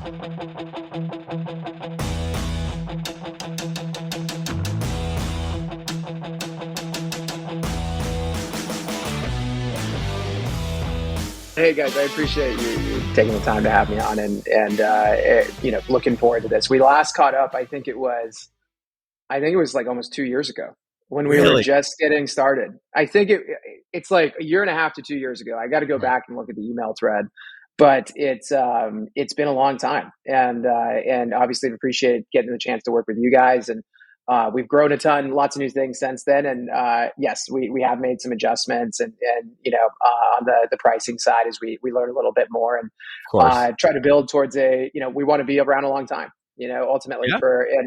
Hey guys, I appreciate you taking the time to have me on, and looking forward to this. We last caught up. I think it was like almost 2 years ago when we were Really? just getting started. I think it's like a year and a half to 2 years ago. I got to go Right. back and look at the email thread, but it's been a long time, and obviously I've appreciated getting the chance to work with you guys, and we've grown a ton, lots of new things since then, and yes, we have made some adjustments, and on the pricing side as we learn a little bit more and Of course. try to build towards we want to be around a long time, ultimately Yeah.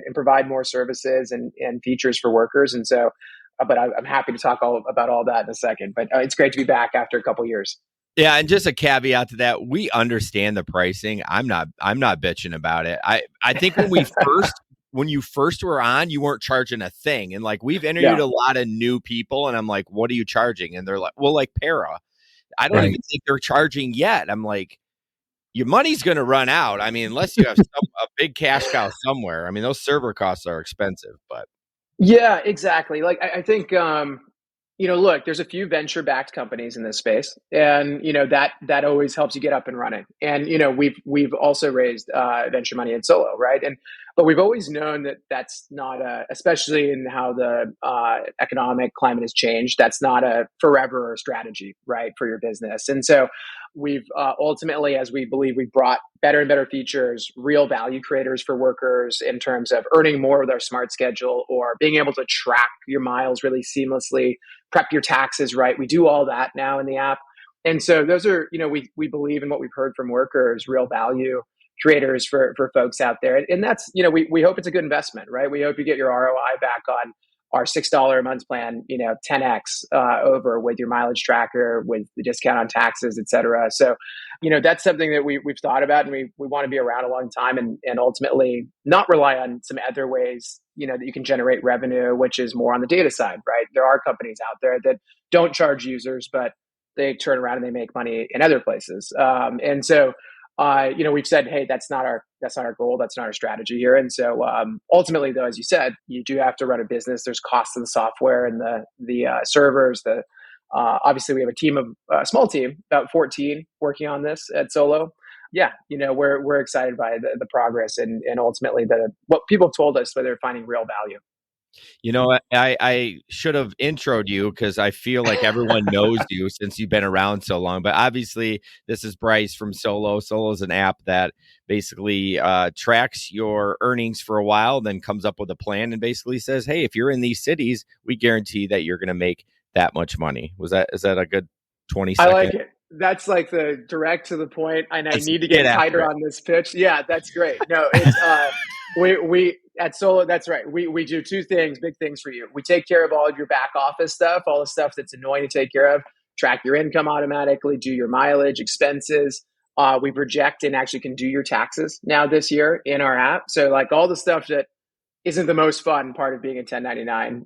and provide more services and features for workers. And so, but I'm happy to talk about all that in a second. But it's great to be back after a couple years. Yeah, and just a caveat to that, we understand the pricing. I'm not bitching about it. I think when you first were on, you weren't charging a thing. And like we've interviewed Yeah, a lot of new people and I'm like, what are you charging? And they're like, well, like Para. I don't right. even think they're charging yet. I'm like, your money's going to run out. I mean, unless you have a big cash cow somewhere. I mean, those server costs are expensive, but Yeah, exactly. Like I think look, there's a few venture-backed companies in this space, and that always helps you get up and running. And we've also raised venture money in Solo, right? And but we've always known that that's not especially in how the economic climate has changed. That's not a forever strategy, right, for your business. And so we've ultimately, as we believe, we've brought better and better features, real value creators for workers in terms of earning more with our smart schedule or being able to track your miles really seamlessly, prep your taxes right. We do all that now in the app. And so those are, we believe in what we've heard from workers, real value creators for folks out there. And that's, we hope it's a good investment, right? We hope you get your ROI back on our $6 a month plan, 10x over with your mileage tracker, with the discount on taxes, et cetera. So, that's something that we've thought about, and we want to be around a long time, and ultimately not rely on some other ways, that you can generate revenue, which is more on the data side, right? There are companies out there that don't charge users, but they turn around and they make money in other places. And so, we've said, hey, that's not our goal, that's not our strategy here. And so, ultimately, though, as you said, you do have to run a business. There's costs of the software and the servers. Obviously, we have a small team, about 14, working on this at Solo. Yeah, we're excited by the progress and ultimately what people have told us, where they're finding real value. I should have introed you because I feel like everyone knows you since you've been around so long. But obviously, this is Bryce from Solo. Solo is an app that basically tracks your earnings for a while, then comes up with a plan and basically says, "Hey, if you're in these cities, we guarantee that you're going to make that much money." Is that a good 20 I second? like it. That's like the direct to the point, and I Let's need to get get after tighter it. on this pitch. Yeah, that's great. No, it's we at Solo. That's right. We do two things, big things for you. We take care of all of your back office stuff, all the stuff that's annoying to take care of. Track your income automatically, do your mileage, expenses. We project and actually can do your taxes now this year in our app. So like all the stuff that isn't the most fun part of being a 1099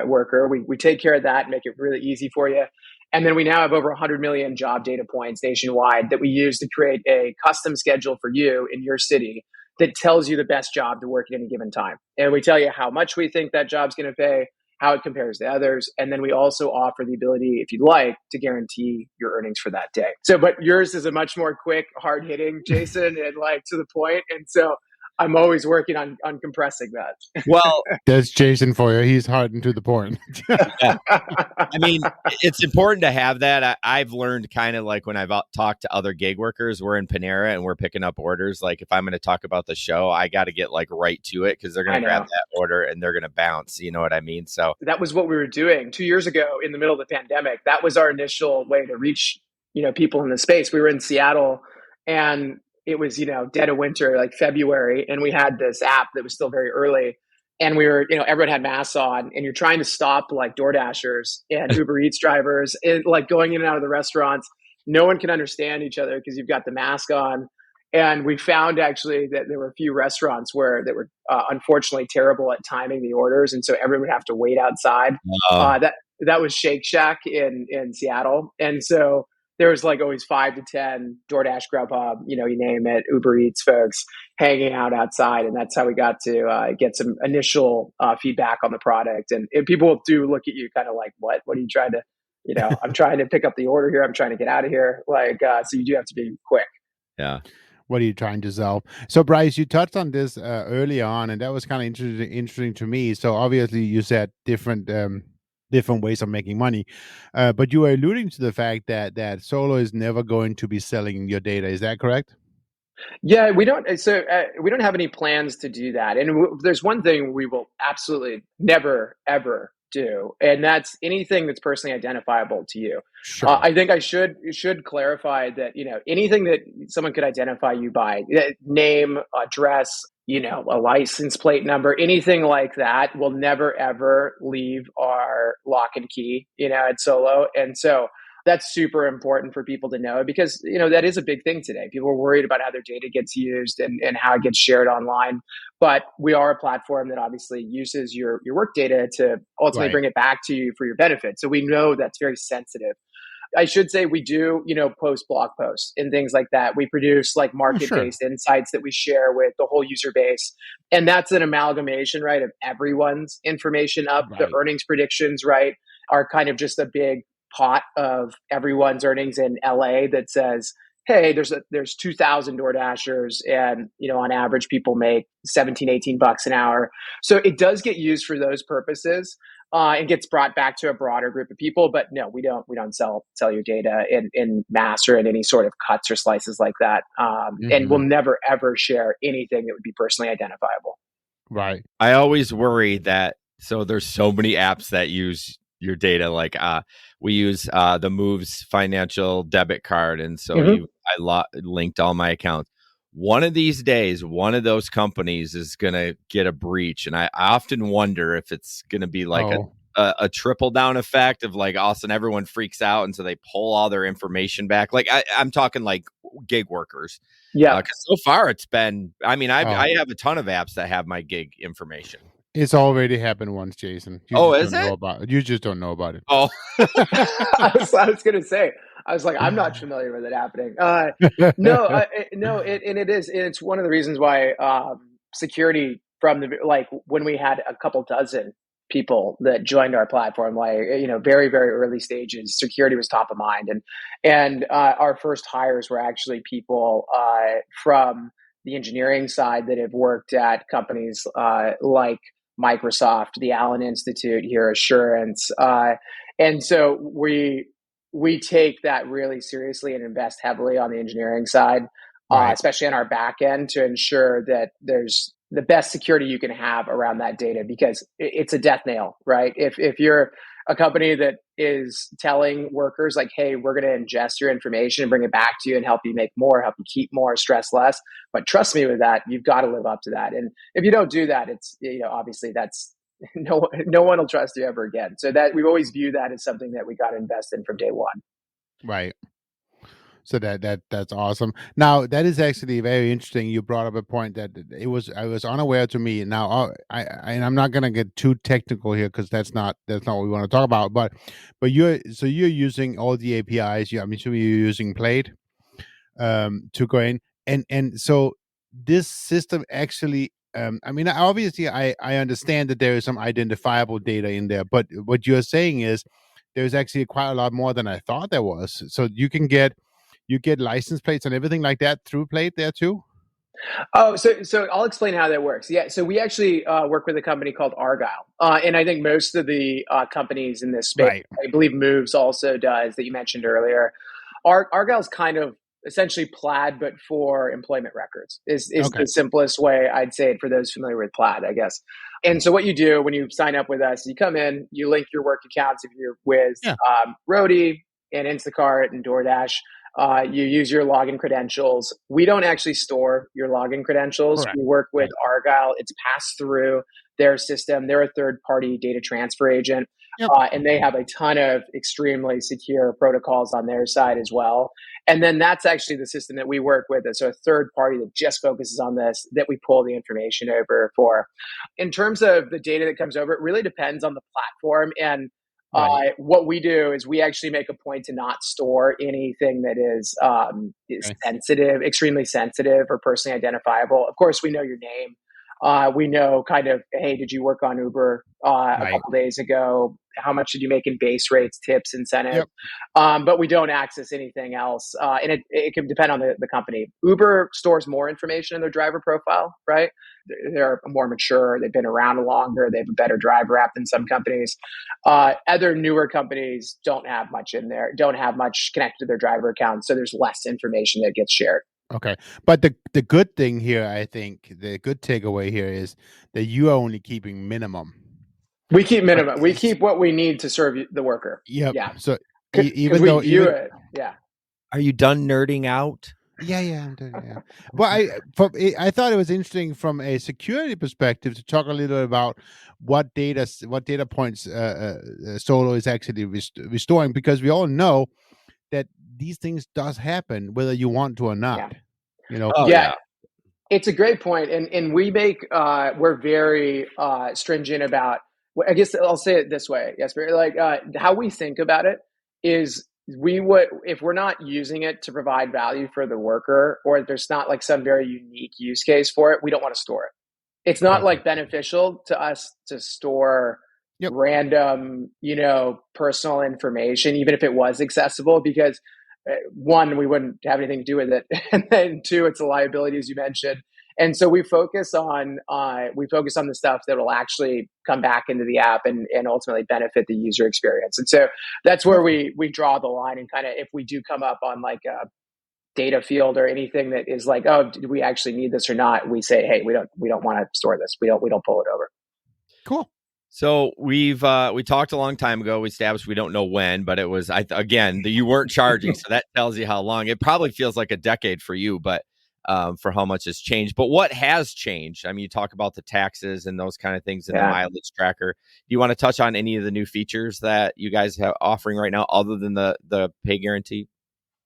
worker. We take care of that and make it really easy for you. And then we now have over 100 million job data points nationwide that we use to create a custom schedule for you in your city that tells you the best job to work at any given time. And we tell you how much we think that job's going to pay, how it compares to others. And then we also offer the ability, if you'd like, to guarantee your earnings for that day. So, but yours is a much more quick, hard hitting, Jason, and like to the point. And so I'm always working on compressing that. Well, That's Jason for you. He's hard and to the point. yeah. I mean, it's important to have that. I've learned kind of like when I've talked to other gig workers, we're in Panera and we're picking up orders. Like if I'm going to talk about the show, I got to get like right to it because they're going I to grab know. that order and they're going to bounce. You know what I mean? So That was what we were doing 2 years ago in the middle of the pandemic. That was our initial way to reach, people in the space. We were in Seattle, and it was, dead of winter, like February. And we had this app that was still very early. And we were, everyone had masks on, and you're trying to stop like Door Dashers and Uber Eats drivers and like going in and out of the restaurants. No one can understand each other because you've got the mask on. And we found actually that there were a few restaurants that were unfortunately terrible at timing the orders, and so everyone would have to wait outside. uh, That was Shake Shack in Seattle, and so was like always 5 to 10 DoorDash, Grubhub, you name it, Uber Eats folks hanging out outside. And that's how we got to get some initial feedback on the product. And people do look at you kind of like, what are you trying to, I'm trying to pick up the order here. I'm trying to get out of here. So you do have to be quick. Yeah. What are you trying to sell? So, Bryce, you touched on this early on, and that was kind of interesting to me. So, obviously, you said different ways of making money, but you were alluding to the fact that Solo is never going to be selling your data. Is that correct? Yeah, we don't. So we don't have any plans to do that. And there's one thing we will absolutely never ever do, and that's anything that's personally identifiable to you. Sure. I think I should clarify that anything that someone could identify you by, name, address, a license plate number, anything like that will never ever leave our lock and key, at Solo. And so that's super important for people to know because, that is a big thing today. People are worried about how their data gets used and how it gets shared online. But we are a platform that obviously uses your work data to ultimately Right. bring it back to you for your benefit. So we know that's very sensitive. I should say we do, post blog posts and things like that. We produce like market-based insights that we share with the whole user base. And that's an amalgamation, right, of everyone's information up. Right. The earnings predictions, right, are kind of just a big pot of everyone's earnings in LA that says, hey, there's 2,000 Door Dashers and, on average people make 17, $18 an hour. So it does get used for those purposes. And gets brought back to a broader group of people, but no, we don't sell your data in mass or in any sort of cuts or slices like that. And we'll never ever share anything that would be personally identifiable. Right. I always worry that there's so many apps that use your data. Like we use the Moves financial debit card, and so I linked all my accounts. One of these days, one of those companies is going to get a breach. And I often wonder if it's going to be like a trickle down effect of like all of a sudden everyone freaks out. And so they pull all their information back. Like I'm talking like gig workers. Yeah. Because so far it's been, I have a ton of apps that have my gig information. It's already happened once, Jason. Is it? Know about it. You just don't know about it. Oh, I was going to say, I was like, I'm not familiar with it happening. No, and it is. It's one of the reasons why security from when we had a couple dozen people that joined our platform, very, very early stages, security was top of mind. And our first hires were actually people from the engineering side that have worked at companies like Microsoft, the Allen Institute here, Assurance. And so we take that really seriously and invest heavily on the engineering side, especially on our back end, to ensure that there's the best security you can have around that data, because it's a death nail, right? If you're a company that is telling workers like, hey, we're going to ingest your information and bring it back to you and help you make more, help you keep more, stress less. But trust me with that, you've got to live up to that. And if you don't do that, it's, obviously that's no one will trust you ever again. So that we've always viewed that as something that we got to invest in from day one. Right. So that's awesome. Now that is actually very interesting. You brought up a point that I was unaware to me. Now and I'm not gonna get too technical here because that's not what we want to talk about. But you're using all the APIs. So you're using Plate to go in, and so this system actually. Obviously, I understand that there is some identifiable data in there, but what you're saying is there's actually quite a lot more than I thought there was. So you get license plates and everything like that through Plate there too? Oh, so I'll explain how that works. Yeah, so we actually work with a company called Argyle, and I think most of the companies in this space, Right. I believe Moves also does, that you mentioned earlier. Argyle's kind of essentially Plaid, but for employment records is the simplest way I'd say it for those familiar with Plaid, I guess. And so what you do when you sign up with us, you come in, you link your work accounts if you're with Roadie and Instacart and DoorDash. You use your login credentials. We don't actually store your login credentials. Correct. We work with Argyle. It's passed through their system. They're a third-party data transfer agent, and they have a ton of extremely secure protocols on their side as well. And then that's actually the system that we work with. So a third party that just focuses on this, that we pull the information over for. In terms of the data that comes over, it really depends on the platform. And Right. What we do is we actually make a point to not store anything that is Okay. sensitive, extremely sensitive or personally identifiable. Of course, we know your name. We know kind of, hey, did you work on Uber a Right. couple days ago? How much did you make in base rates, tips, incentives? Yep. But we don't access anything else. And it can depend on the company. Uber stores more information in their driver profile, right? They're more mature. They've been around longer. They have a better driver app than some companies. Other newer companies don't have much in there, don't have much connected to their driver account. So there's less information that gets shared. Okay. But the good thing here, I think, the good takeaway here is that you are only keeping minimum. We keep But minimum. We keep what we need to serve the worker. yep. Yeah. So Because even we though view even it. Yeah. Are you done nerding out? yeah, I'm doing yeah. Well, I thought it was interesting from a security perspective to talk a little bit about what data points Solo is actually restoring, because we all know that these things does happen whether you want to or Yeah. not. You know. Oh Yeah. yeah. It's a great point, and we make we're very stringent about. I guess I'll say it this way. Yes, like how we think about it is we would, if we're not using it to provide value for the worker, or if there's not like some very unique use case for it, we don't want to store it. It's not like Perfect. beneficial to us to store Yep. random, personal information, even if it was accessible, because one, we wouldn't have anything to do with it, and then two, it's a liability, as you mentioned. And so we focus on the stuff that will actually come back into the app and ultimately benefit the user experience. And so that's where Perfect. we draw the line, and kind of, if we do come up on like a data field or anything that is like, oh, do we actually need this or not, we say, hey, we don't want to store this. We don't pull it over. Cool. So we talked a long time ago. We established we don't know when, but it was you weren't charging, so that tells you how long. It probably feels like a decade for you, but for how much has changed. But what has changed? I mean, you talk about the taxes and those kind of things in the Yeah. mileage tracker. Do you want to touch on any of the new features that you guys have offering right now, other than the pay guarantee?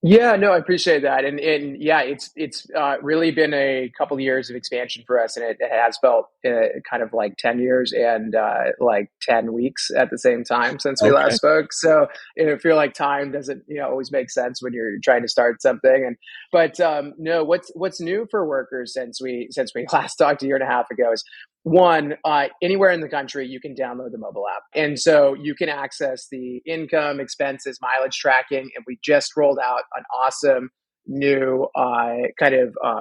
Yeah, no, I appreciate that, and yeah, it's really been a couple of years of expansion for us, and it has felt kind of like 10 years and like 10 weeks at the same time since we Okay. last spoke. So I feel like time doesn't always make sense when you're trying to start something. But no, what's new for workers since we last talked a year and a half ago is, one, anywhere in the country, you can download the mobile app. And so you can access the income, expenses, mileage tracking. And we just rolled out an awesome new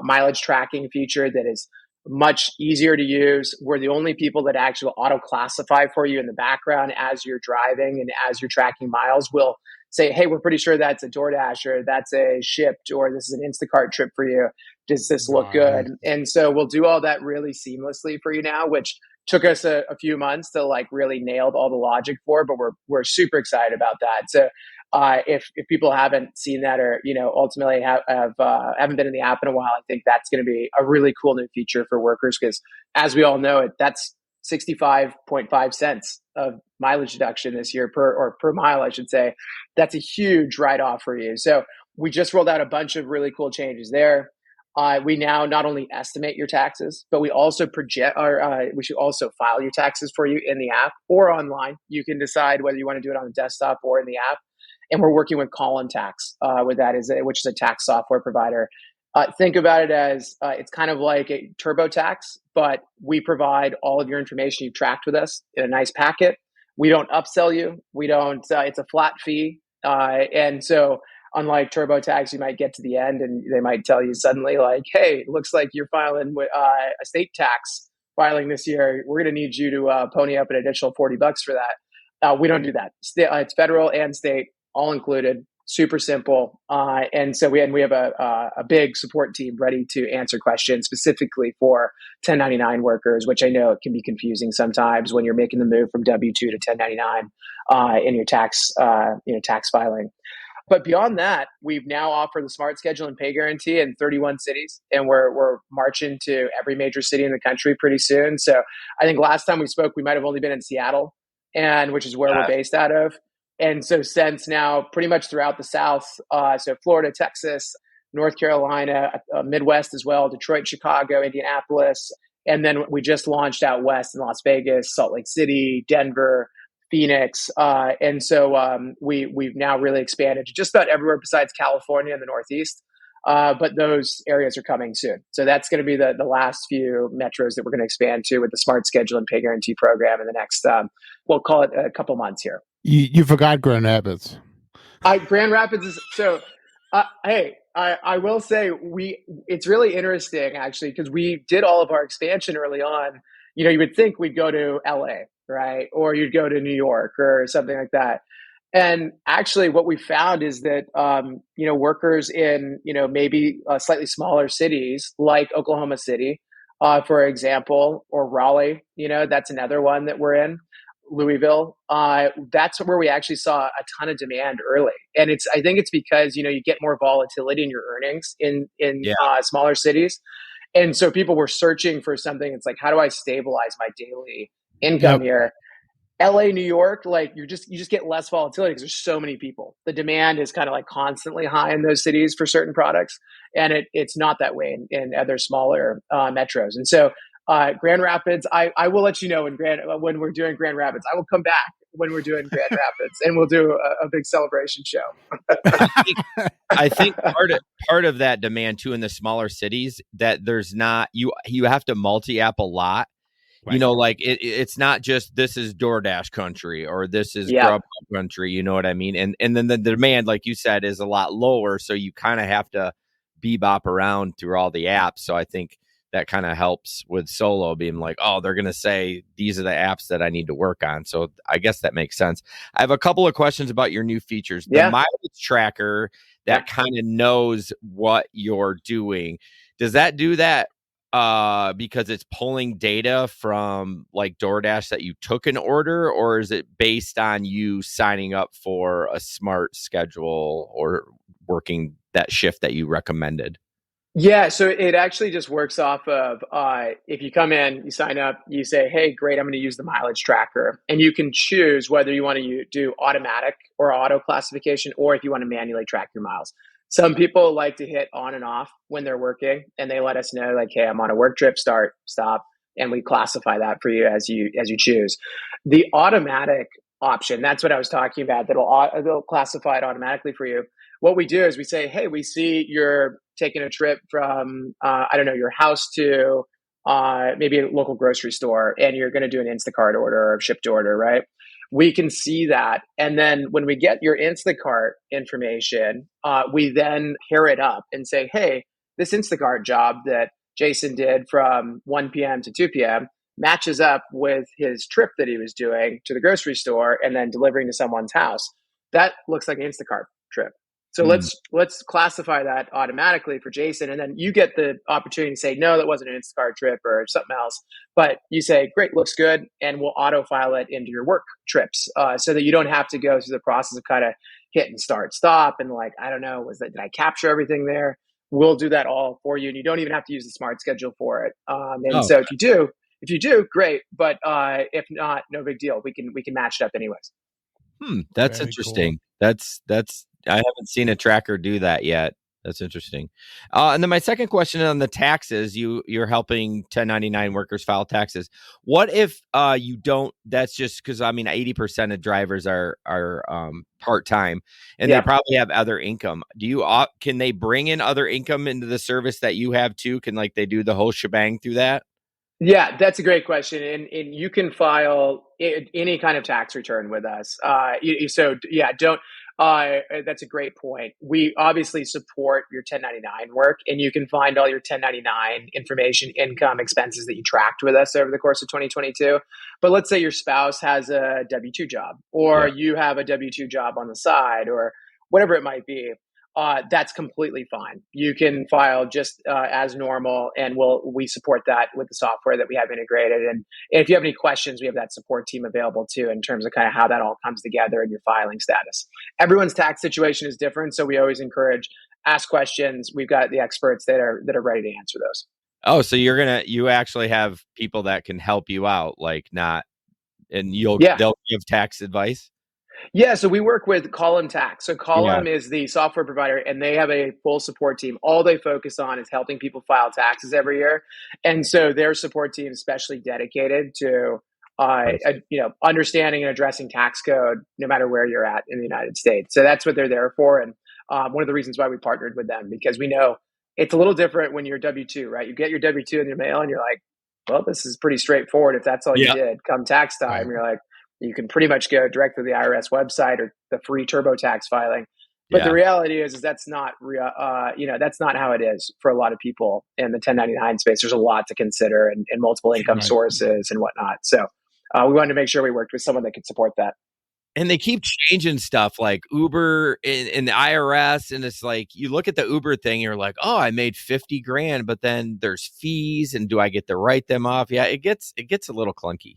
mileage tracking feature that is much easier to use. We're the only people that actually auto classify for you in the background as you're driving and as you're tracking miles. We'll say, hey, we're pretty sure that's a DoorDash, or that's a Shipt, or this is an Instacart trip for you. Does this look good? Nice. And so we'll do all that really seamlessly for you now, which took us a few months to like really nailed all the logic for, but we're super excited about that. So if people haven't seen that, or ultimately haven't been in the app in a while, I think that's going to be a really cool new feature for workers, because as we all know, that's 65.5 cents of mileage deduction this year per mile, I should say. That's a huge write-off for you. So we just rolled out a bunch of really cool changes there. We now not only estimate your taxes, but we also we should also file your taxes for you in the app or online. You can decide whether you want to do it on the desktop or in the app. And we're working with Colin Tax with that, which is a tax software provider. Think about it as it's kind of like a TurboTax, but we provide all of your information you've tracked with us in a nice packet. We don't upsell you. We don't. It's a flat fee, and so unlike TurboTax, you might get to the end and they might tell you suddenly, like, "Hey, it looks like you're filing with a state tax filing this year. We're going to need you to pony up an additional $40 for that." We don't do that. It's federal and state, all included. Super simple, and so we have a big support team ready to answer questions specifically for 1099 workers, which I know it can be confusing sometimes when you're making the move from W-2 to 1099 in your tax filing. But beyond that, we've now offered the Smart Schedule and Pay Guarantee in 31 cities, and we're marching to every major city in the country pretty soon. So I think last time we spoke, we might have only been in Seattle, and which is where we're based out of. And so since now, pretty much throughout the South, so Florida, Texas, North Carolina, Midwest as well, Detroit, Chicago, Indianapolis, and then we just launched out west in Las Vegas, Salt Lake City, Denver. Phoenix, and so we've now really expanded to just about everywhere besides California and the Northeast. But those areas are coming soon. So that's going to be the last few metros that we're going to expand to with the Smart Schedule and Pay Guarantee program in the next, we'll call it a couple months here. You forgot Grand Rapids. Grand Rapids is so. Hey, I will say it's really interesting actually because we did all of our expansion early on. You know, you would think we'd go to LA, right, or you'd go to New York or something like that. And actually, what we found is that workers in maybe slightly smaller cities like Oklahoma City, for example, or Raleigh, that's another one that we're in. Louisville, that's where we actually saw a ton of demand early, and I think it's because you get more volatility in your earnings in smaller cities, and so people were searching for something. It's like, how do I stabilize my daily income here? LA, New York, like you just get less volatility because there's so many people. The demand is kind of like constantly high in those cities for certain products, and it's not that way in other smaller metros. And so Grand Rapids, I will let you know when we're doing Grand Rapids. I will come back when we're doing Grand Rapids, and we'll do a big celebration show. I think part of that demand too in the smaller cities that there's not you have to multi-app a lot. Right. Like it's not just this is DoorDash country or this is Grubhub country. You know what I mean? And then the demand, like you said, is a lot lower. So you kind of have to bebop around through all the apps. So I think that kind of helps with Solo being like, oh, they're going to say these are the apps that I need to work on. So I guess that makes sense. I have a couple of questions about your new features. The mileage tracker that kind of knows what you're doing. Does that do that? Because it's pulling data from like DoorDash that you took an order, or is it based on you signing up for a smart schedule or working that shift that you recommended? Yeah, so it actually just works off of if you come in, you sign up, you say, hey, great, I'm going to use the mileage tracker. And you can choose whether you want to do automatic or auto classification, or if you want to manually track your miles. Some people like to hit on and off when they're working, and they let us know like, hey, I'm on a work trip, start, stop, and we classify that for you as you choose. The automatic option, that's what I was talking about, that'll classify it automatically for you. What we do is we say, hey, we see you're taking a trip from, your house to maybe a local grocery store, and you're going to do an Instacart order or shipped order, right? We can see that. And then when we get your Instacart information, we then pair it up and say, hey, this Instacart job that Jason did from 1 p.m. to 2 p.m. matches up with his trip that he was doing to the grocery store and then delivering to someone's house. That looks like an Instacart trip. So let's classify that automatically for Jason, and then you get the opportunity to say, no, that wasn't an Instacart trip or something else. But you say, great, looks good, and we'll auto-file it into your work trips so that you don't have to go through the process of kind of hit and start, stop, and like, I don't know, did I capture everything there? We'll do that all for you, and you don't even have to use the smart schedule for it. So if you do, great. But if not, no big deal. We can match it up anyways. That's very interesting. Cool. That's I haven't seen a tracker do that yet. That's interesting. And then my second question on the taxes, you're helping 1099 workers file taxes. What if you don't? That's just because 80% of drivers are part-time, and they probably have other income. Can they bring in other income into the service that you have too? Can they do the whole shebang through that? Yeah, that's a great question. And you can file any kind of tax return with us. That's a great point. We obviously support your 1099 work, and you can find all your 1099 information, income, expenses that you tracked with us over the course of 2022. But let's say your spouse has a W-2 job, or you have a W-2 job on the side, or whatever it might be. That's completely fine. You can file just as normal, and we support that with the software that we have integrated. And if you have any questions, we have that support team available too, in terms of kind of how that all comes together and your filing status. Everyone's tax situation is different, so we always encourage ask questions. We've got the experts that are ready to answer those. Oh, so you actually have people that can help you out, they'll give tax advice. Yeah, so we work with Column Tax. So Column is the software provider, and they have a full support team. All they focus on is helping people file taxes every year. And so their support team is especially dedicated to understanding and addressing tax code no matter where you're at in the United States. So that's what they're there for. And one of the reasons why we partnered with them, because we know it's a little different when you're W-2, right? You get your W-2 in your mail and you're like, well, this is pretty straightforward. If that's all you Yeah. did, come tax time, you're like, you can pretty much go direct to the IRS website or the free TurboTax filing. But the reality is that's not real. That's not how it is for a lot of people in the 1099 space. There's a lot to consider and multiple income sources and whatnot. So we wanted to make sure we worked with someone that could support that. And they keep changing stuff like Uber and the IRS. And it's like, you look at the Uber thing, you're like, oh, I made 50 grand, but then there's fees. And do I get to write them off? Yeah, it gets a little clunky.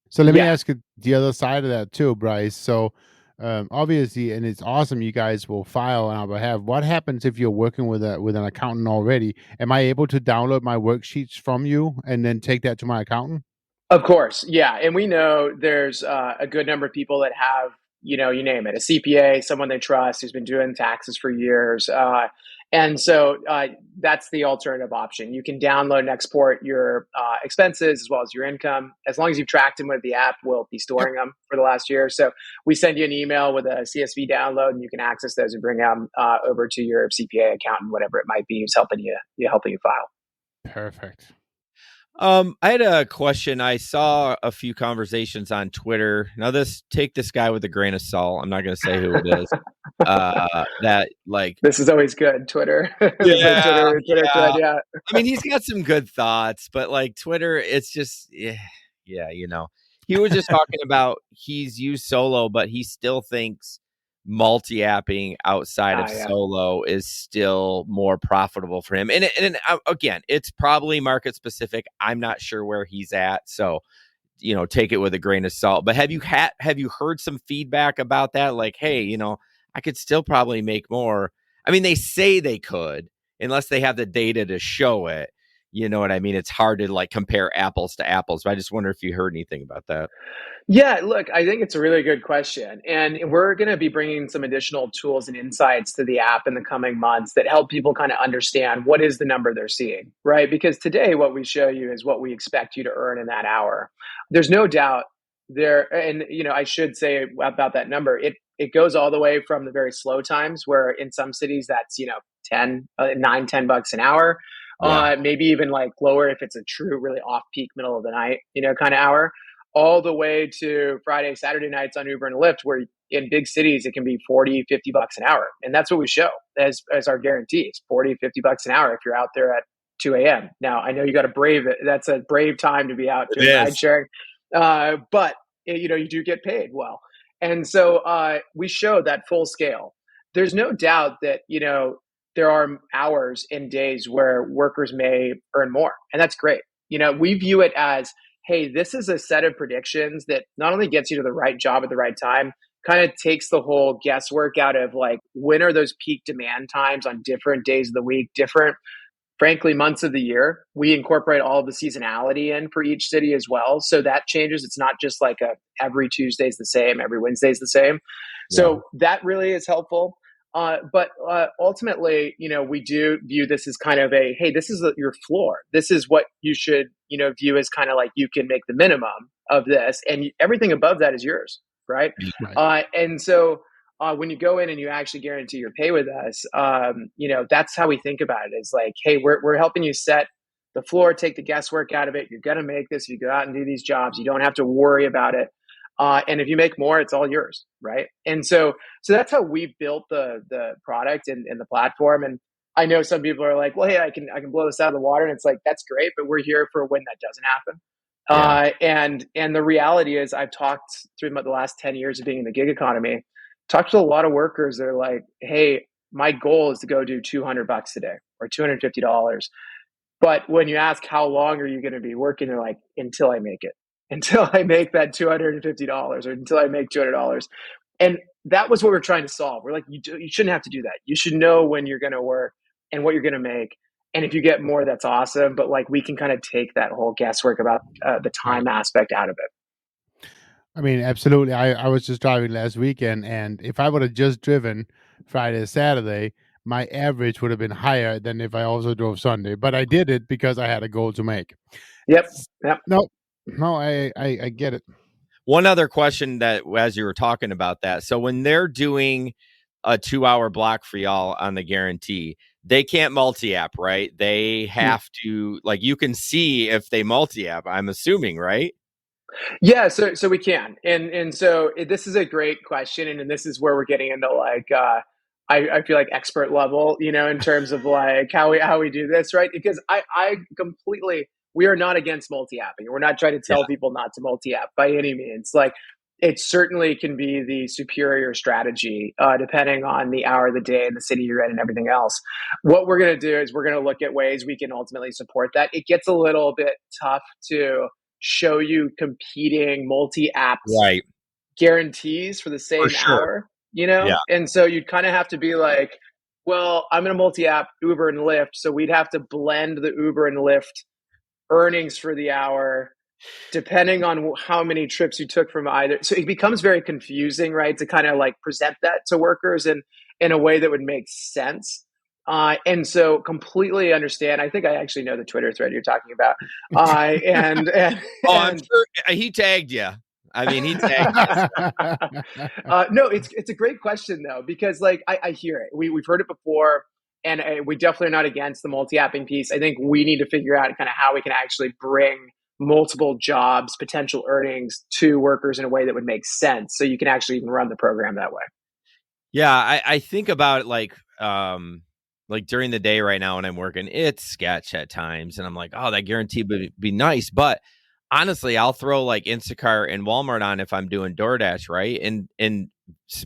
So let me ask you the other side of that too, Bryce. So obviously, and it's awesome you guys will file on our behalf. What happens if you're working with an accountant already? Am I able to download my worksheets from you and then take that to my accountant? Of course, yeah. And we know there's a good number of people that have, you name it, a CPA, someone they trust who's been doing taxes for years. And so that's the alternative option. You can download and export your expenses as well as your income. As long as you've tracked them with the app, we'll be storing them for the last year. So we send you an email with a CSV download, and you can access those and bring them over to your CPA accountant, whatever it might be, who's helping you file. Perfect. I had a question. I saw a few conversations on Twitter. Now, take this guy with a grain of salt. I'm not going to say who it is. This is always good. Twitter. Yeah, Twitter thread, yeah. I mean, he's got some good thoughts, but like Twitter, it's just, yeah. He was just talking about he's used Solo, but he still thinks multi-apping outside of Solo is still more profitable for him. And again, it's probably market specific. I'm not sure where he's at, so take it with a grain of salt. But have you heard some feedback about that? Like, hey, I could still probably make more. I mean, they say they could, unless they have the data to show it. You know what I mean? It's hard to like compare apples to apples. But I just wonder if you heard anything about that. Yeah, look, I think it's a really good question. And we're going to be bringing some additional tools and insights to the app in the coming months that help people kind of understand what is the number they're seeing, right? Because today what we show you is what we expect you to earn in that hour. There's no doubt there. And, I should say about that number, it goes all the way from the very slow times where in some cities that's, $9-10 an hour. Maybe even like lower if it's a true, really off-peak middle of the night, kind of hour, all the way to Friday, Saturday nights on Uber and Lyft, where in big cities, it can be $40-50 an hour. And that's what we show as our guarantees, $40-50 an hour if you're out there at 2 a.m. Now, I know you got to brave it. That's a brave time to be out doing ride sharing. But, you do get paid well. And so we show that full scale. There's no doubt that, there are hours and days where workers may earn more. And that's great. We view it as, hey, this is a set of predictions that not only gets you to the right job at the right time, kind of takes the whole guesswork out of like, when are those peak demand times on different days of the week, different, frankly, months of the year. We incorporate all of the seasonality in for each city as well. So that changes. It's not just like every Tuesday is the same, every Wednesday is the same. Yeah. So that really is helpful. But ultimately, we do view this as kind of hey, this is your floor. This is what you should, view as kind of like you can make the minimum of this, and everything above that is yours, right? And so when you go in and you actually guarantee your pay with us, that's how we think about it. Is like, hey, we're helping you set the floor, take the guesswork out of it. You're gonna make this. If you go out and do these jobs, you don't have to worry about it. And if you make more, it's all yours, right? And so that's how we've built the product and the platform. And I know some people are like, well, hey, I can blow this out of the water. And it's like, that's great, but we're here for when that doesn't happen. And the reality is I've talked through the last 10 years of being in the gig economy, talked to a lot of workers. They're like, hey, my goal is to go do $200 a day or $250. But when you ask how long are you going to be working, they're like, until I make it. Until I make that $250 or until I make $200. And that was what we're trying to solve. We're like, you shouldn't have to do that. You should know when you're going to work and what you're going to make. And if you get more, that's awesome. But like, we can kind of take that whole guesswork about the time aspect out of it. I mean, absolutely. I was just driving last weekend, and if I would have just driven Friday to Saturday, my average would have been higher than if I also drove Sunday. But I did it because I had a goal to make. Yep. No. No, I get it. One other question that as you were talking about that. So when they're doing a 2-hour block for y'all on the guarantee, they can't multi-app, right? They have to, like, you can see if they multi-app, I'm assuming, right? Yeah, so we can, and so this is a great question, and this is where we're getting into like I feel like expert level, in terms of like how we do this, right? Because I completely, we are not against multi-apping. We're not trying to Yeah. tell people not to multi-app by any means. Like it certainly can be the superior strategy, depending on the hour of the day and the city you're in and everything else. What we're going to do is we're going to look at ways we can ultimately support that. It gets a little bit tough to show you competing multi-apps Right. guarantees for the For same sure. hour, Yeah. And so you'd kind of have to be like, well, I'm going to multi-app Uber and Lyft. So we'd have to blend the Uber and Lyft earnings for the hour depending on how many trips you took from either. So it becomes very confusing, right? To kind of like present that to workers in a way that would make sense. And so completely understand. I think I actually know the Twitter thread you're talking about. Oh, I'm And sure he tagged you. I mean, he tagged you. no, it's a great question though, because like I hear it. We've heard it before, and we definitely are not against the multi-apping piece. I think we need to figure out kind of how we can actually bring multiple jobs, potential earnings to workers in a way that would make sense, so you can actually even run the program that way. Yeah, I think about it like during the day right now when I'm working, it's sketch at times, and I'm like, oh, that guarantee would be nice. But honestly, I'll throw like Instacart and Walmart on if I'm doing DoorDash, right? And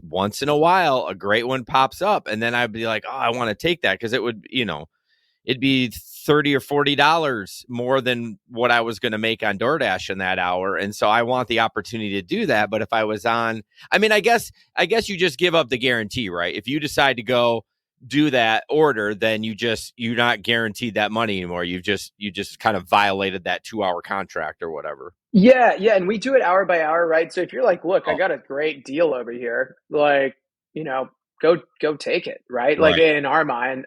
once in a while, a great one pops up, and then I'd be like, oh, I want to take that because it would, it'd be $30 or $40 more than what I was going to make on DoorDash in that hour. And so I want the opportunity to do that. But if I was on, I mean, I guess you just give up the guarantee, right? If you decide to go do that order, then you're not guaranteed that money anymore. You just kind of violated that 2-hour contract or whatever. Yeah, and we do it hour by hour, right? So if you're like, look, I Oh, got a great deal over here, like, go take it, right? Like right. in our mind.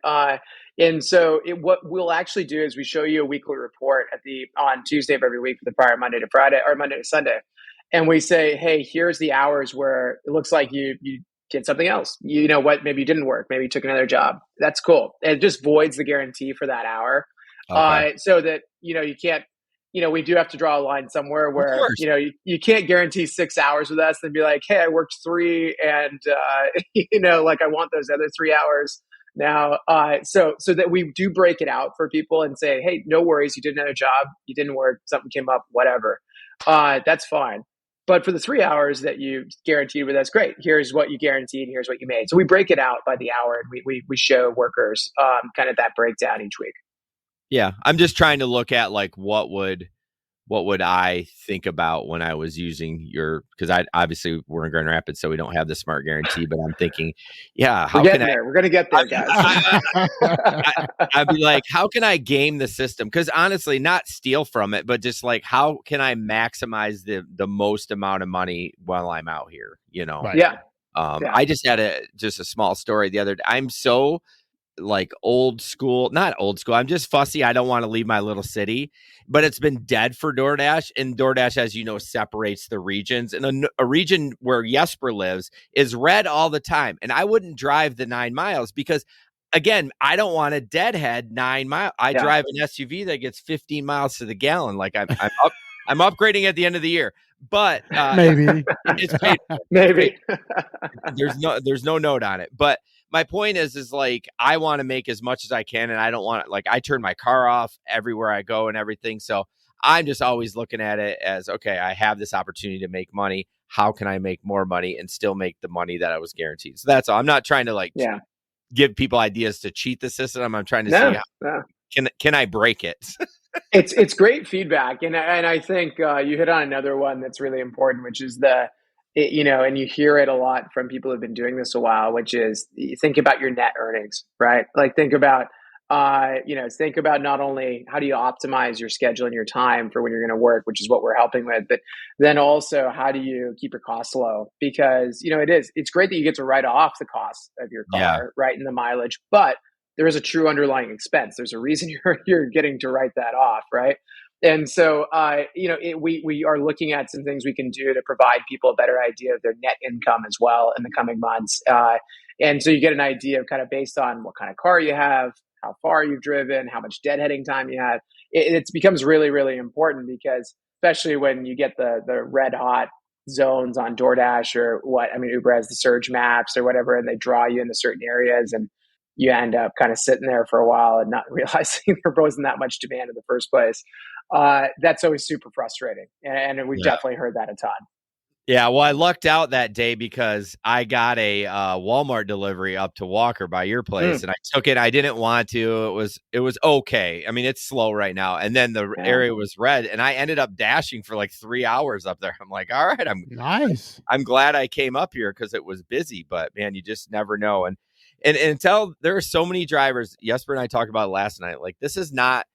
And so what we'll actually do is we show you a weekly report on Tuesday of every week for the prior Monday to Friday or Monday to Sunday. And we say, hey, here's the hours where it looks like you did something else. You know what? Maybe you didn't work. Maybe you took another job. That's cool. And it just voids the guarantee for that hour. Okay. So that, you can't, we do have to draw a line somewhere Of where, course. you can't guarantee 6 hours with us and be like, hey, I worked 3 and, like I want those other 3 hours now. So that we do break it out for people and say, hey, no worries. You did another job. You didn't work. Something came up, whatever. That's fine. But for the 3 hours that you guaranteed with us, great. Here's what you guaranteed and here's what you made. So we break it out by the hour and we show workers kind of that breakdown each week. Yeah. I'm just trying to look at like what would I think about when I was using because I obviously we're in Grand Rapids, so we don't have the smart guarantee, but I'm thinking, yeah, We're how can getting I, there. We're going to get there, guys. I'd be like, how can I game the system? Because honestly, not steal from it, but just like, how can I maximize the most amount of money while I'm out here? Right. Yeah. I just had a small story the other day. I'm so like not old school. I'm just fussy. I don't want to leave my little city, but it's been dead for DoorDash. And DoorDash, as you know, separates the regions. And a region where Jesper lives is red all the time. And I wouldn't drive the 9 miles because, again, I don't want a deadhead 9 miles. I drive an SUV that gets 15 miles to the gallon. Like I'm upgrading at the end of the year, but Maybe. it's paid. Maybe. There's no note on it, but my point is like, I want to make as much as I can. And I don't want like, I turn my car off everywhere I go and everything. So I'm just always looking at it as, okay, I have this opportunity to make money. How can I make more money and still make the money that I was guaranteed? So that's all. I'm not trying to like give people ideas to cheat the system. I'm trying to see how, can I break it? It's great feedback. And I think you hit on another one that's really important, which is and you hear it a lot from people who've been doing this a while, which is you think about your net earnings, right? Like think about not only how do you optimize your schedule and your time for when you're going to work, which is what we're helping with, but then also how do you keep your costs low? Because, it's great that you get to write off the cost of your car, right, and the mileage, but there is a true underlying expense. There's a reason you're getting to write that off, right? And so, we are looking at some things we can do to provide people a better idea of their net income as well in the coming months. And so you get an idea of kind of based on what kind of car you have, how far you've driven, how much deadheading time you have. It becomes really, really important because especially when you get the red hot zones on DoorDash or Uber has the surge maps or whatever, and they draw you into certain areas and you end up kind of sitting there for a while and not realizing there wasn't that much demand in the first place. That's always super frustrating. And we've definitely heard that a ton. Yeah, well, I lucked out that day because I got a Walmart delivery up to Walker by your place, and I took it. I didn't want to. It was okay. I mean, it's slow right now, and then the area was red, and I ended up dashing for like 3 hours up there. I'm like, all right, I'm glad I came up here because it was busy. But man, you just never know. And until there are so many drivers. Jesper and I talked about it last night. Like this is not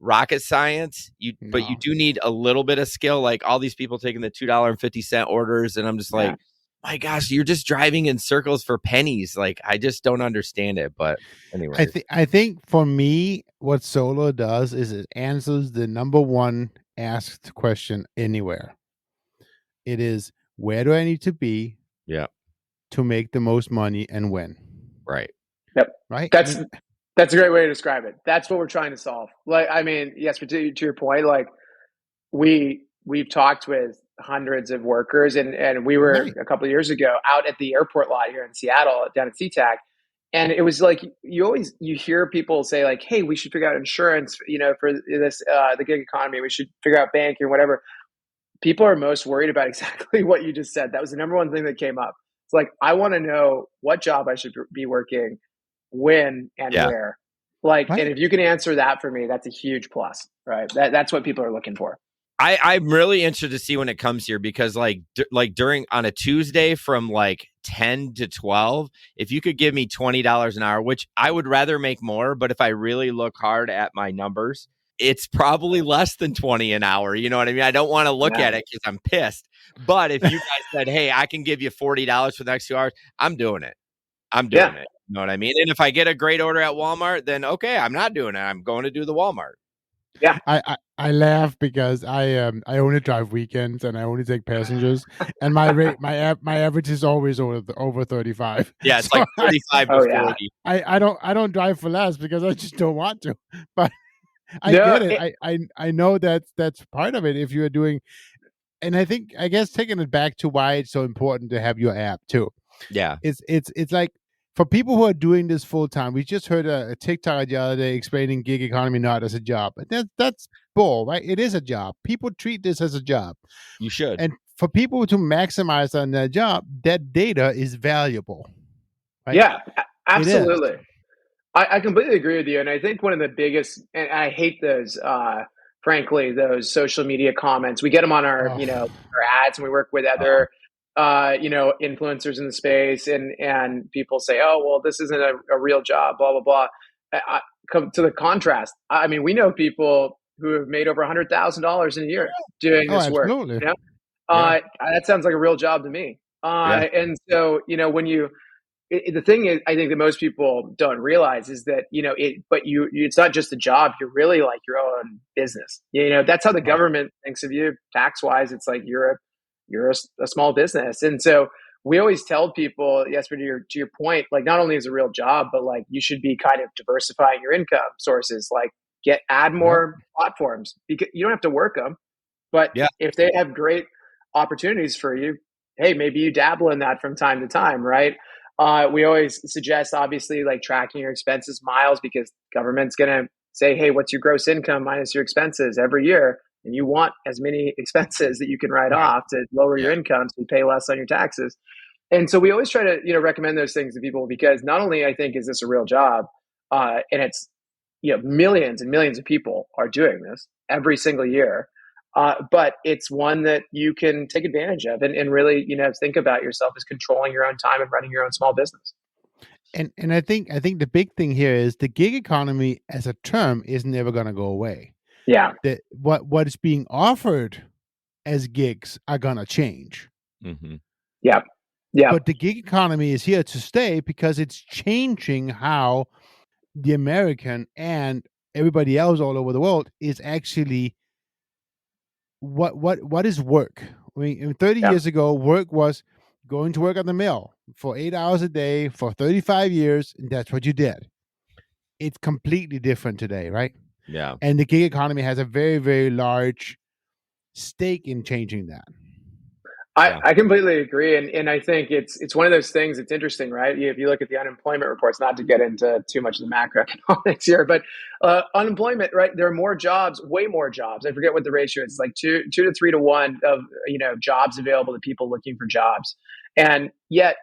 rocket science, but you do need a little bit of skill. Like all these people taking the $2.50 orders, and I'm just like, my gosh, you're just driving in circles for pennies. Like I just don't understand it. But anyway, I think for me, what Solo does is it answers the number one asked question anywhere. It is, where do I need to be? Yeah. To make the most money and when. Right. Yep. Right. That's a great way to describe it. That's what we're trying to solve. Like, I mean, yes, but to your point, like we've talked with hundreds of workers, and we were a couple of years ago out at the airport lot here in Seattle, down at SeaTac, and it was like you hear people say like, "Hey, we should figure out insurance, for this the gig economy. We should figure out banking or whatever." People are most worried about exactly what you just said. That was the number one thing that came up. It's like, I want to know what job I should be working, when and where. Like, and if you can answer that for me, that's a huge plus, right? That's what people are looking for. I'm really interested to see when it comes here because like during on a Tuesday from like 10 to 12, if you could give me $20 an hour, which I would rather make more, but if I really look hard at my numbers, it's probably less than 20 an hour. You know what I mean? I don't want to look at it because I'm pissed. But if you guys said, hey, I can give you $40 for the next 2 hours, I'm doing it. I'm doing it. You know what I mean? And if I get a great order at Walmart, then okay, I'm not doing it. I'm going to do the Walmart. Yeah. I laugh because I only drive weekends and I only take passengers, and my average is always over 35. Yeah, it's so like 35 to 40. I don't drive for less because I just don't want to. But I get it. I know that's part of it if you are doing, and I guess taking it back to why it's so important to have your app too. Yeah. It's like for people who are doing this full time, we just heard a TikTok the other day explaining gig economy not as a job. That's bull, right? It is a job. People treat this as a job. You should. And for people to maximize on their job, that data is valuable. Right? Yeah, absolutely. I completely agree with you. And I think one of the biggest, and I hate those, frankly, those social media comments. We get them on our, our ads, and we work with other influencers in the space, and people say, oh, well, this isn't a real job, blah, blah, blah. Come to the contrast. I mean, we know people who have made over $100,000 in a year doing this work. That sounds like a real job to me. And so, the thing is, I think that most people don't realize is that, it's not just a job. You're really like your own business. That's how the government thinks of you tax wise. It's like you're a small business. And so we always tell people, yes, but to your point, like not only is it a real job, but like you should be kind of diversifying your income sources, like add more platforms, because you don't have to work them. But if they have great opportunities for you, hey, maybe you dabble in that from time to time, right? We always suggest, obviously, like tracking your expenses miles, because government's going to say, hey, what's your gross income minus your expenses every year? And you want as many expenses that you can write off to lower your income so you pay less on your taxes. And so we always try to, recommend those things to people, because not only I think is this a real job, and it's, millions and millions of people are doing this every single year. But it's one that you can take advantage of and really, think about yourself as controlling your own time and running your own small business. And I think the big thing here is the gig economy as a term is never going to go away. Yeah. What is being offered as gigs are going to change. Mm-hmm. Yeah. Yeah. But the gig economy is here to stay because it's changing how the American and everybody else all over the world is actually what is work? I mean, 30 Yeah. years ago, work was going to work at the mill for 8 hours a day for 35 years, and that's what you did. It's completely different today, right? Yeah. And the gig economy has a very, very large stake in changing that. Yeah. I completely agree, and I think it's one of those things. It's interesting, right? If you look at the unemployment reports, not to get into too much of the macroeconomics here, but unemployment, right? There are more jobs, way more jobs. I forget what the ratio is. It's like two to 3 to 1 of jobs available to people looking for jobs, and yet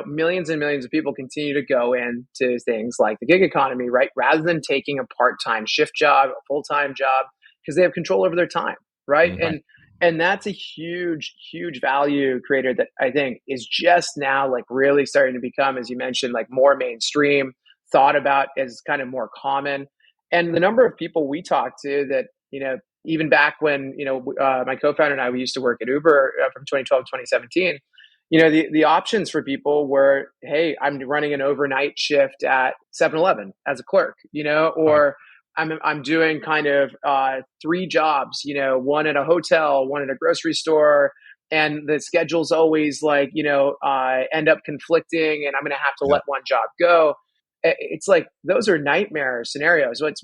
millions and millions of people continue to go into things like the gig economy, right? Rather than taking a part-time shift job, a full-time job, because they have control over their time, right? Mhm. And that's a huge, huge value creator that I think is just now like really starting to become, as you mentioned, like more mainstream, thought about as kind of more common. And the number of people we talk to that, even back when, my co-founder and I, we used to work at Uber from 2012 to 2017, the options for people were, hey, I'm running an overnight shift at 7-Eleven as a clerk, Right. or I'm doing kind of 3 jobs, one at a hotel, one at a grocery store, and the schedule's always like, end up conflicting, and I'm going to have to Yeah. let one job go. It's like those are nightmare scenarios. So it's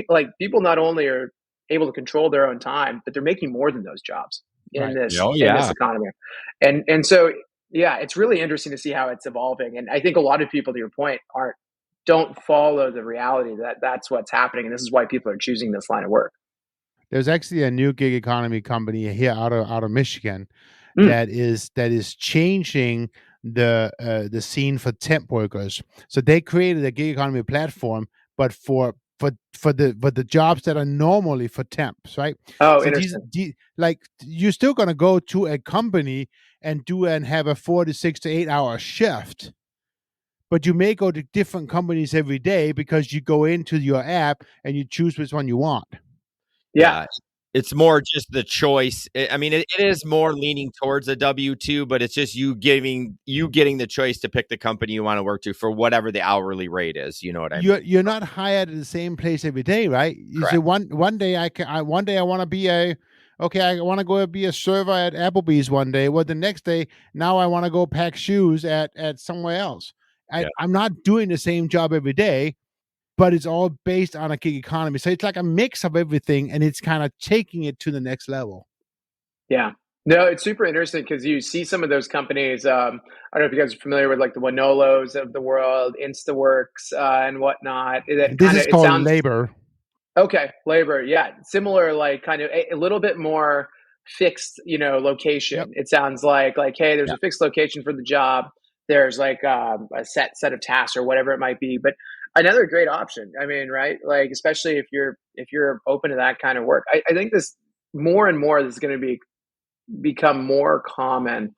like people not only are able to control their own time, but they're making more than those jobs in Right. this Oh in this yeah. economy, and so yeah, it's really interesting to see how it's evolving. And I think a lot of people, to your point, don't follow the reality that that's what's happening, and this is why people are choosing this line of work. There's actually a new gig economy company here out of Michigan Mm. that is changing the scene for temp workers. So they created a gig economy platform, but for the jobs that are normally for temps, right? Oh, So interesting. like you're still gonna go to a company and have a 4 to 6 to 8 hour shift, but you may go to different companies every day because you go into your app and you choose which one you want. Yeah, Yeah. It's more just the choice. I mean, it is more leaning towards a W-2, but it's just you getting the choice to pick the company you want to work to for whatever the hourly rate is. You know what I mean? You're not hired at the same place every day, right? You say Correct. one day one day I want to be I want to go be a server at Applebee's one day. Well, the next day now I want to go pack shoes at somewhere else. Yeah. I'm not doing the same job every day, but it's all based on a gig economy. So it's like a mix of everything, and it's kind of taking it to the next level. yeah. No, it's super interesting because you see some of those companies. I don't know if you guys are familiar with like the Wanolos of the world, Instaworks, and whatnot. That This kind is of it called sounds labor. okay. Labor, yeah, similar, like kind of a little bit more fixed, Yep. location. It sounds like hey, there's Yeah. a fixed location for the job. There's like a set of tasks or whatever it might be. But another great option. I mean, right? Like especially if you're open to that kind of work. I think this more and more this is going to become more common,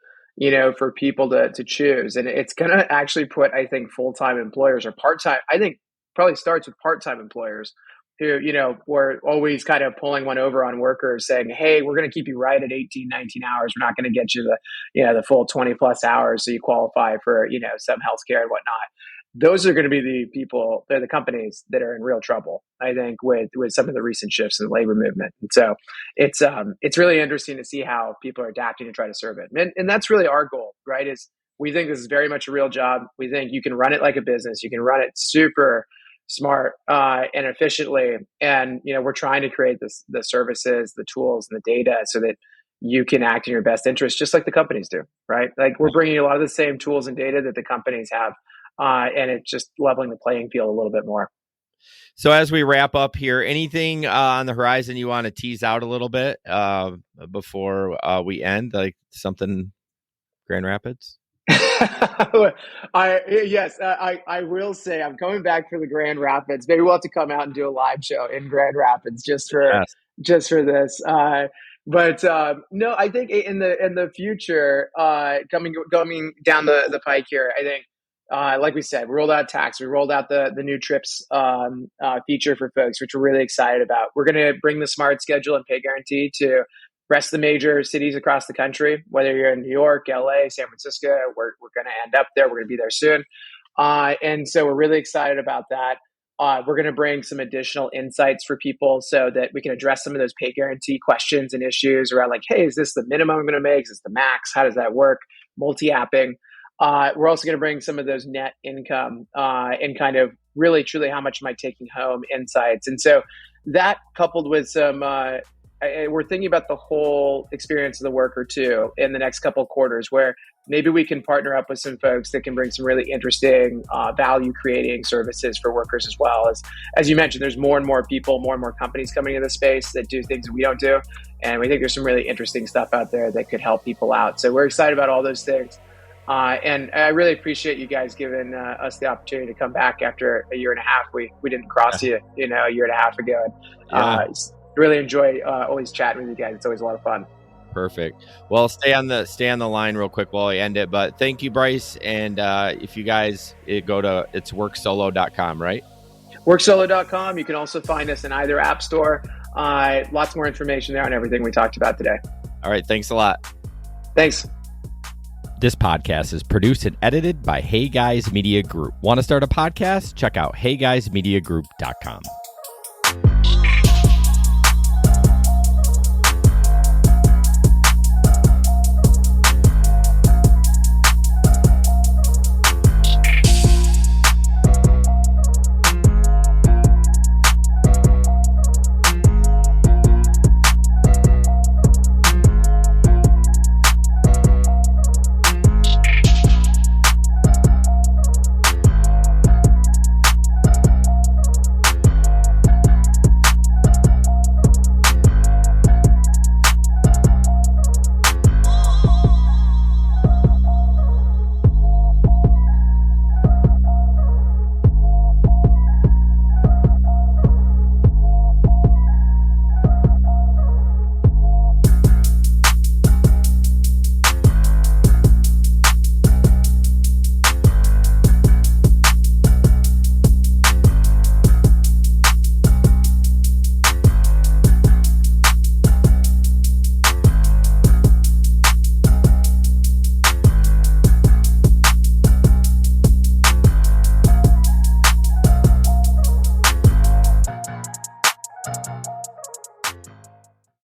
for people to choose, and it's going to actually put, I think, full time employers or part time. I think probably starts with part time employers who were always kind of pulling one over on workers, saying, "Hey, we're going to keep you right at 18, 19 hours. We're not going to get you the full 20 plus hours so you qualify for some healthcare and whatnot." Those are going to be the people, they're the companies that are in real trouble, I think, with some of the recent shifts in the labor movement. And so it's really interesting to see how people are adapting to try to serve it, and that's really our goal, right? Is we think this is very much a real job. We think you can run it like a business. You can run it super smart and efficiently, and we're trying to create the services, the tools, and the data so that you can act in your best interest, just like the companies do, right? Like we're bringing a lot of the same tools and data that the companies have, and it's just leveling the playing field a little bit more. So as we wrap up here, anything on the horizon you want to tease out a little bit before we end, like something Grand Rapids? I will say I'm coming back for the Grand Rapids. Maybe we'll have to come out and do a live show in Grand Rapids Yes. just for this. But no, I think in the future, coming down the pike here, I think, like we said, we rolled out tax. We rolled out the new trips feature for folks, which we're really excited about. We're going to bring the smart schedule and pay guarantee to rest of the major cities across the country. Whether you're in New York, LA, San Francisco, we're going to end up there. We're going to be there soon. And so we're really excited about that. We're going to bring some additional insights for people so that we can address some of those pay guarantee questions and issues around like, hey, is this the minimum I'm going to make? Is this the max? How does that work? Multi-apping. We're also going to bring some of those net income and kind of really, truly how much am I taking home insights. And so that coupled with some, we're thinking about the whole experience of the worker too in the next couple of quarters, where maybe we can partner up with some folks that can bring some really interesting value creating services for workers as well. As you mentioned, there's more and more people, more and more companies coming into the space that do things that we don't do. And we think there's some really interesting stuff out there that could help people out. So we're excited about all those things. And I really appreciate you guys giving us the opportunity to come back after a year and a half. We didn't cross you, a year and a half ago. And, really enjoy always chatting with you guys. It's always a lot of fun. Perfect. Well, stay on the line real quick while I end it. But thank you, Bryce. And if you guys go to it's worksolo.com, right? Worksolo.com. You can also find us in either app store. Lots more information there on everything we talked about today. All right. Thanks a lot. Thanks. This podcast is produced and edited by Hey Guys Media Group. Want to start a podcast? Check out heyguysmediagroup.com.